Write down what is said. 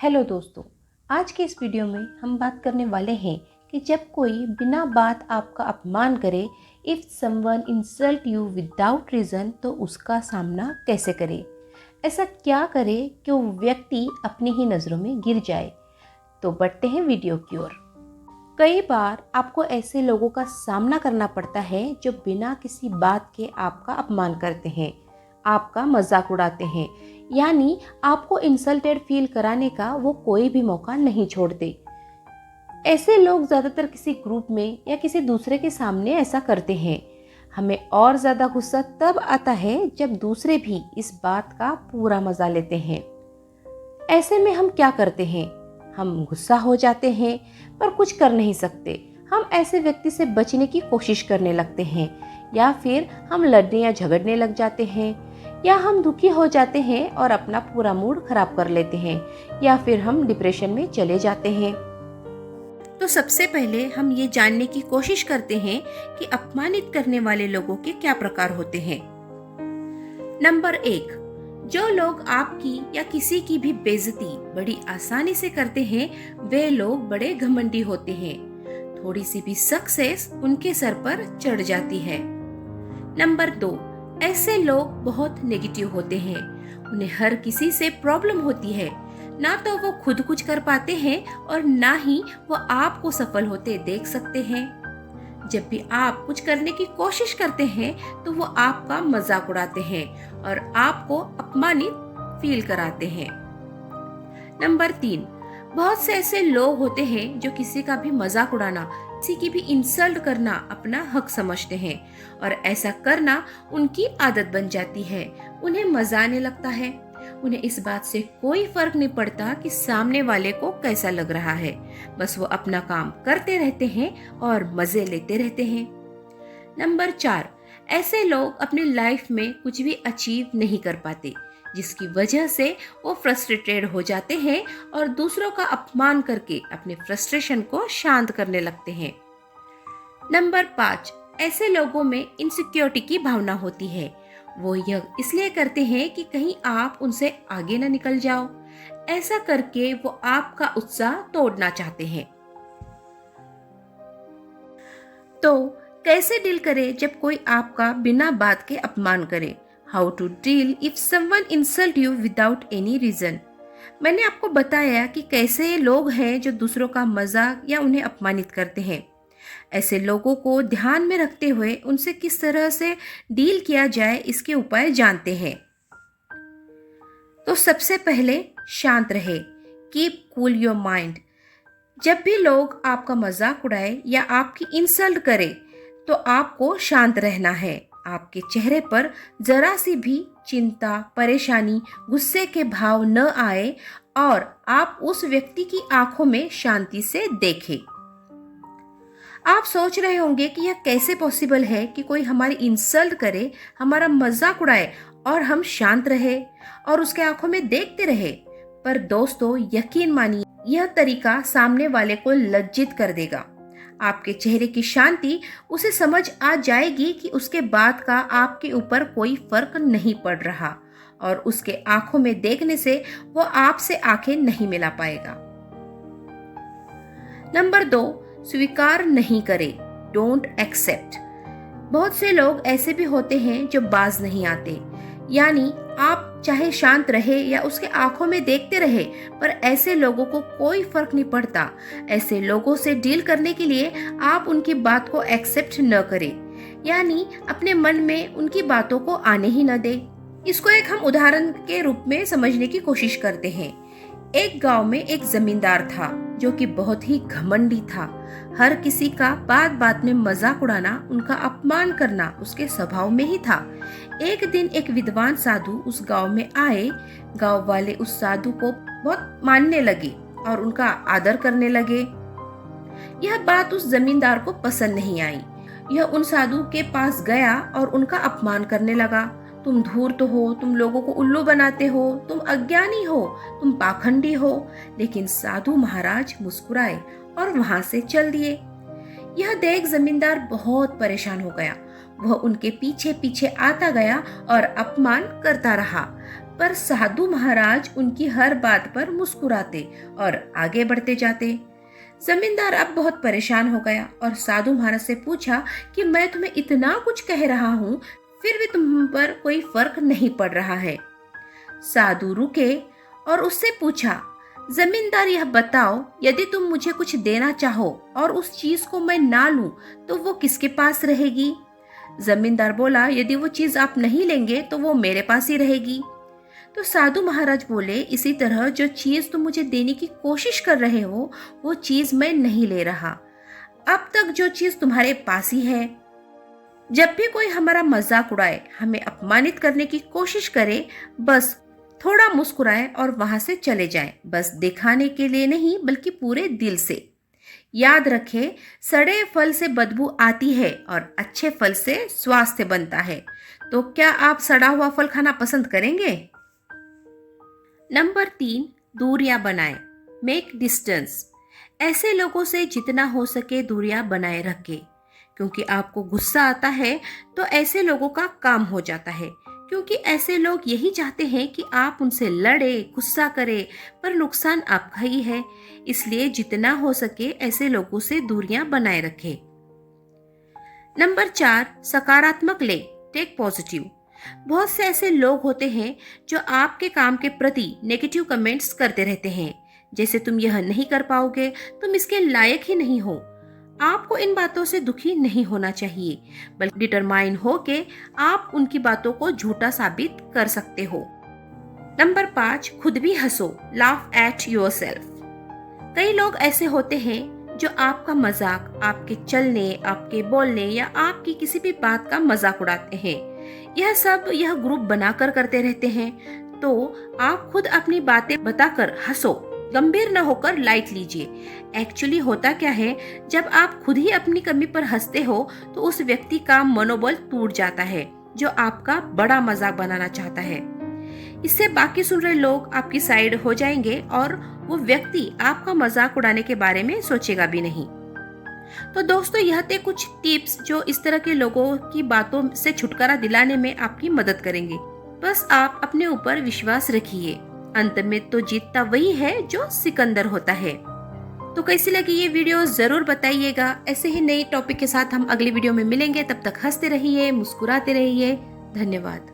Hello दोस्तों, आज के इस वीडियो में हम बात करने वाले हैं कि जब कोई बिना बात आपका अपमान करे, if someone insult you without reason, तो उसका सामना कैसे करें। ऐसा क्या करे कि वो व्यक्ति अपनी ही नज़रों में गिर जाए। तो बढ़ते हैं वीडियो की ओर। कई बार आपको ऐसे लोगों का सामना करना पड़ता है जो बिना किसी बात के आपका अपमान करते हैं, आपका मजाक उड़ाते हैं, यानी आपको इंसल्टेड फील कराने का वो कोई भी मौका नहीं छोड़ते। ऐसे लोग ज़्यादातर किसी ग्रुप में या किसी दूसरे के सामने ऐसा करते हैं। हमें और ज़्यादा गुस्सा तब आता है जब दूसरे भी इस बात का पूरा मज़ा लेते हैं। ऐसे में हम क्या करते हैं? हम गुस्सा हो जाते हैं पर कुछ कर नहीं सकते। हम ऐसे व्यक्ति से बचने की कोशिश करने लगते हैं, या फिर हम लड़ने या झगड़ने लग जाते हैं, या हम दुखी हो जाते हैं और अपना पूरा मूड खराब कर लेते हैं, या फिर हम डिप्रेशन में चले जाते हैं। तो सबसे पहले हम ये जानने की कोशिश करते हैं कि अपमानित करने वाले लोगों के क्या प्रकार होते हैं। नंबर 1, जो लोग आपकी या किसी की भी बेइज्जती बड़ी आसानी से करते हैं, वे लोग बड़े घमंडी होते हैं। थोड़ी सी भी सक्सेस उनके सर पर चढ़ जाती है। नंबर 2, ऐसे लोग बहुत नेगेटिव होते हैं। उन्हें हर किसी से प्रॉब्लम होती है। ना तो वो खुद कुछ कर पाते हैं और ना ही वो आपको सफल होते देख सकते हैं। जब भी आप कुछ करने की कोशिश करते हैं तो वो आपका मजाक उड़ाते हैं और आपको अपमानित फील कराते हैं। नंबर 3, बहुत से ऐसे लोग होते हैं जो किसी का भी मजाक उड़ाना, किसी की भी इंसल्ट करना अपना हक समझते हैं और ऐसा करना उनकी आदत बन जाती है। उन्हें मजा आने लगता है। उन्हें इस बात से कोई फर्क नहीं पड़ता कि सामने वाले को कैसा लग रहा है। बस वो अपना काम करते रहते हैं और मजे लेते रहते हैं। नंबर 4, ऐसे लोग अपनी लाइफ में कुछ भी अचीव नहीं कर पाते, जिसकी वजह से वो फ्रस्ट्रेटेड हो जाते हैं और दूसरों का अपमान करके अपने फ्रस्ट्रेशन को शांत करने लगते हैं। नंबर 5, ऐसे लोगों में इनसिक्योरिटी की भावना होती है। वो यह इसलिए करते हैं कि कहीं आप उनसे आगे न निकल जाओ। ऐसा करके वो आपका उत्साह तोड़ना चाहते हैं। तो कैसे डील करें जब कोई आपका बिना बात के अपमान करे? How to deal if someone insult you without any reason. मैंने आपको बताया कि कैसे लोग हैं जो दूसरों का मजाक या उन्हें अपमानित करते हैं। ऐसे लोगों को ध्यान में रखते हुए उनसे किस तरह से डील किया जाए, इसके उपाय जानते हैं। तो सबसे पहले शांत रहे। Keep cool your mind. जब भी लोग आपका मजाक उड़ाए या आपकी इंसल्ट करे तो आपको शांत रहना है। आपके चेहरे पर जरा सी भी चिंता, परेशानी, गुस्से के भाव न आए और आप उस व्यक्ति की आंखों में शांति से देखें। आप सोच रहे होंगे कि यह कैसे पॉसिबल है कि कोई हमारी इंसल्ट करे, हमारा मजाक उड़ाए और हम शांत रहे और उसके आंखों में देखते रहे। पर दोस्तों, यकीन मानिए, यह तरीका सामने वाले को लज्जित कर देगा। आपके चेहरे की शांति उसे समझ आ जाएगी कि उसके बात का आपके ऊपर कोई फर्क नहीं पड़ रहा और उसके आंखों में देखने से वो आपसे आंखें नहीं मिला पाएगा। नंबर 2, स्वीकार नहीं करे। Don't accept. बहुत से लोग ऐसे भी होते हैं जो बाज नहीं आते, यानी आप चाहे शांत रहे या उसके आंखों में देखते रहे, पर ऐसे लोगों को कोई फर्क नहीं पड़ता। ऐसे लोगों से डील करने के लिए आप उनकी बात को एक्सेप्ट न करें, यानी अपने मन में उनकी बातों को आने ही न दें। इसको एक हम उदाहरण के रूप में समझने की कोशिश करते हैं। एक गांव में एक जमींदार था जो कि बहुत ही घमंडी था। हर किसी का बात बात में मजाक उड़ाना, उनका अपमान करना उसके स्वभाव में ही था। एक दिन एक विद्वान साधु उस गांव में आए। गांव वाले उस साधु को बहुत मानने लगे और उनका आदर करने लगे। यह बात उस जमींदार को पसंद नहीं आई। यह उन साधु के पास गया और उनका अपमान करने लगा। तुम धूर्त हो, तुम लोगों को उल्लू बनाते हो, तुम अज्ञानी हो, तुम पाखंडी हो। लेकिन साधु महाराज मुस्कुराए और वहां से चल दिए। यह देख जमींदार बहुत परेशान हो गया। वह उनके पीछे पीछे आता गया और अपमान करता रहा, पर साधु महाराज उनकी हर बात पर मुस्कुराते और आगे बढ़ते जाते। जमींदार अब बहुत परेशान हो गया और साधु महाराज से पूछा कि मैं तुम्हें इतना कुछ कह रहा हूँ, फिर भी तुम पर कोई फर्क नहीं पड़ रहा है। साधु रुके और उससे पूछा, जमींदार यह बताओ, यदि तुम मुझे कुछ देना चाहो और उस चीज को मैं ना लूं तो वो किसके पास रहेगी? जमींदार बोला, यदि वो चीज आप नहीं लेंगे तो वो मेरे पास ही रहेगी। तो साधु महाराज बोले, इसी तरह जो चीज तुम मुझे देने की कोशिश कर रहे हो वो चीज मैं नहीं ले रहा। अब तक जो चीज तुम्हारे पास ही है। जब भी कोई हमारा मजाक उड़ाए, हमें अपमानित करने की कोशिश करे, बस थोड़ा मुस्कुराए और वहां से चले जाए, बस दिखाने के लिए नहीं बल्कि पूरे दिल से। याद रखें, सड़े फल से बदबू आती है और अच्छे फल से स्वास्थ्य बनता है। तो क्या आप सड़ा हुआ फल खाना पसंद करेंगे? नंबर 3, दूरियां बनाएं। Make distance. ऐसे लोगों से जितना हो सके दूरियां बनाए रखें, क्योंकि आपको गुस्सा आता है तो ऐसे लोगों का काम हो जाता है, क्योंकि ऐसे लोग यही चाहते हैं कि आप उनसे लड़े, गुस्सा करें, पर नुकसान आपका ही है। इसलिए जितना हो सके ऐसे लोगों से दूरियां बनाए रखें। नंबर 4, सकारात्मक ले। Take positive. बहुत से ऐसे लोग होते हैं जो आपके काम के प्रति नेगेटिव कमेंट्स करते रहते हैं, जैसे तुम यह नहीं कर पाओगे, तुम इसके लायक ही नहीं हो। आपको इन बातों से दुखी नहीं होना चाहिए, बल्कि डिटरमाइन होके आप उनकी बातों को झूठा साबित कर सकते हो। नंबर 5, खुद भी हंसो। Laugh at yourself. कई लोग ऐसे होते हैं जो आपका मजाक, आपके चलने, आपके बोलने या आपकी किसी भी बात का मजाक उड़ाते हैं। यह ग्रुप बनाकर करते रहते हैं। तो आप खुद अपनी बातें बताकर हंसो, गंभीर न होकर लाइट लीजिए। एक्चुअली होता क्या है, जब आप खुद ही अपनी कमी पर हंसते हो तो उस व्यक्ति का मनोबल टूट जाता है जो आपका बड़ा मजाक बनाना चाहता है। इससे बाकी सुन रहे लोग आपकी साइड हो जाएंगे और वो व्यक्ति आपका मजाक उड़ाने के बारे में सोचेगा भी नहीं। तो दोस्तों, यह थे कुछ टिप्स जो इस तरह के लोगों की बातों से छुटकारा दिलाने में आपकी मदद करेंगे। बस आप अपने ऊपर विश्वास रखिए। अंत में तो जीतता वही है जो सिकंदर होता है। तो कैसी लगी ये वीडियो जरूर बताइएगा। ऐसे ही नए टॉपिक के साथ हम अगली वीडियो में मिलेंगे। तब तक हंसते रहिए, मुस्कुराते रहिए। धन्यवाद।